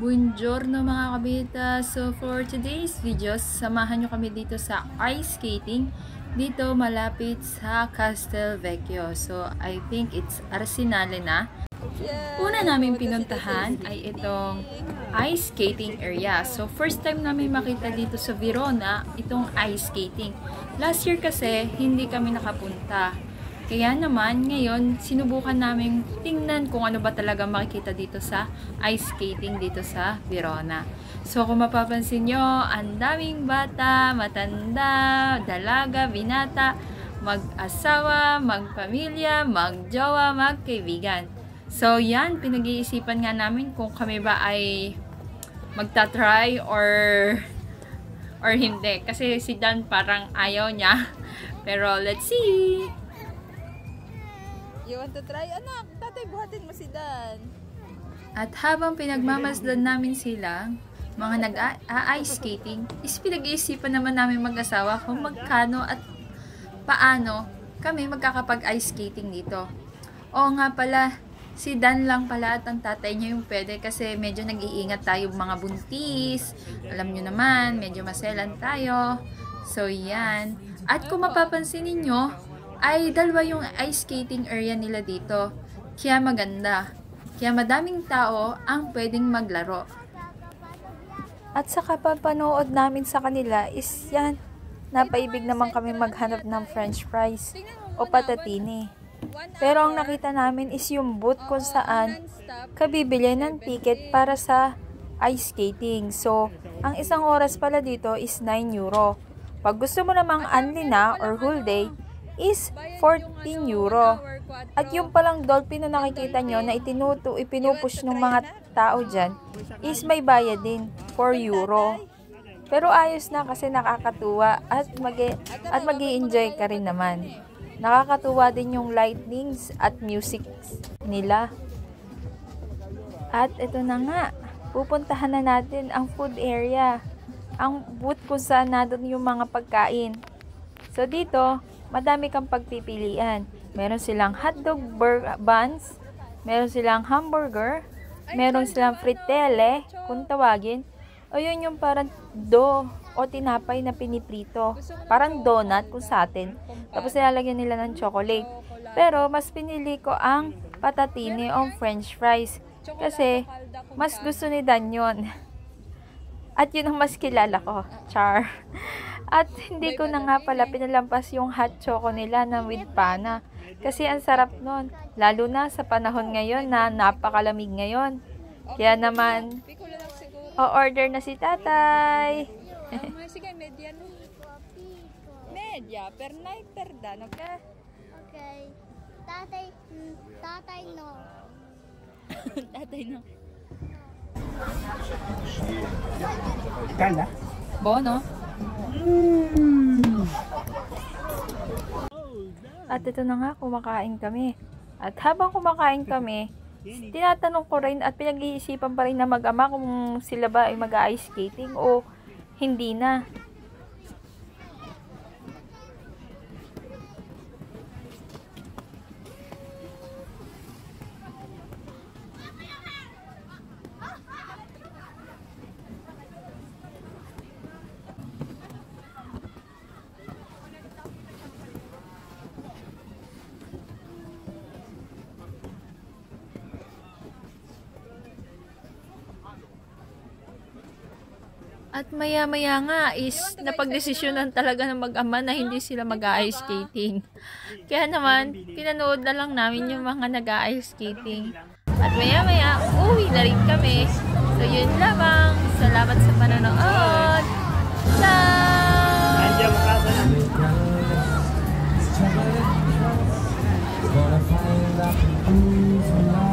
Buongiorno mga kabita! So for today's video, samahan nyo kami dito sa ice skating dito malapit sa Castelvecchio. So I think it's Arsenale na. Una namin pinuntahan ay itong ice skating area. So first time namin makita dito sa Verona itong ice skating. Last year kasi hindi kami nakapunta. Kaya naman, ngayon, sinubukan namin tingnan kung ano ba talaga makikita dito sa ice skating dito sa Verona. So, kung mapapansin nyo, ang daming bata, matanda, dalaga, binata, mag-asawa, magpamilya, magjowa, magkaibigan. So, yan, pinag-iisipan nga namin kung kami ba ay magta-try or hindi. Kasi si Dan parang ayaw niya. Pero, let's see! You want to try? Anak, tatay, buhatin mo si Dan. At habang pinagmamasdan namin sila, mga nag-ice skating, is pinag-iisipan naman namin mag-asawa kung magkano at paano kami magkakapag-ice skating dito. Oo nga pala, si Dan lang pala at ang tatay niya yung pwede kasi medyo nag-iingat tayo mga buntis. Alam nyo naman, medyo maselan tayo. So, yan. At kung mapapansin ninyo, ay dalawa yung ice skating area nila dito. Kaya maganda. Kaya madaming tao ang pwedeng maglaro. At sa kapapanood namin sa kanila is yan, napaibig naman kami maghanap ng french fries o patatini. Pero ang nakita namin is yung booth kung saan kabibili ng ticket para sa ice skating. So, ang isang oras pala dito is 9 euro. Pag gusto mo namang unli na or whole day, is 14 euro. At yung palang dolphin na nakikita nyo na ipinupush ng mga tao dyan is may bayad din, 4 euro. Pero ayos na kasi nakakatuwa at mag-i-enjoy ka rin naman. Nakakatuwa din yung lightnings at music nila. At ito na nga, pupuntahan na natin ang food area. Ang booth kung saan natin yung mga pagkain. So dito, madami kang pagpipilian. Meron silang hotdog buns, meron silang hamburger, meron silang fritelle, kung tawagin. O yun yung parang dough o tinapay na piniprito. Parang donut kung sa atin. Tapos nilalagyan nila ng chocolate. Pero mas pinili ko ang patatini o french fries. Kasi mas gusto ni Dan yun. At yun ang mas kilala ko. Char. At hindi ko na nga pala pinalampas yung hot choco nila na with pana. Kasi ang sarap nun. Lalo na sa panahon ngayon na napakalamig ngayon. Kaya naman, o-order na si tatay. Sige, media no. Media, per night, per dan, okay? Okay. Tatay no. Tatay no. Kala? Bono. At ito na nga, kumakain kami. At habang kumakain kami, tinatanong ko rin at pinag-iisipan pa rin na mag-ama kung sila ba ay mag-ice skating o hindi na. At maya-maya nga is napagdesisyonan talaga ng mag-ama na hindi sila mag-ice skating. Kaya naman, pinanood na lang namin yung mga nag-ice skating. At maya-maya, uwi na rin kami. So yun lamang. Salamat sa panonood. Ciao!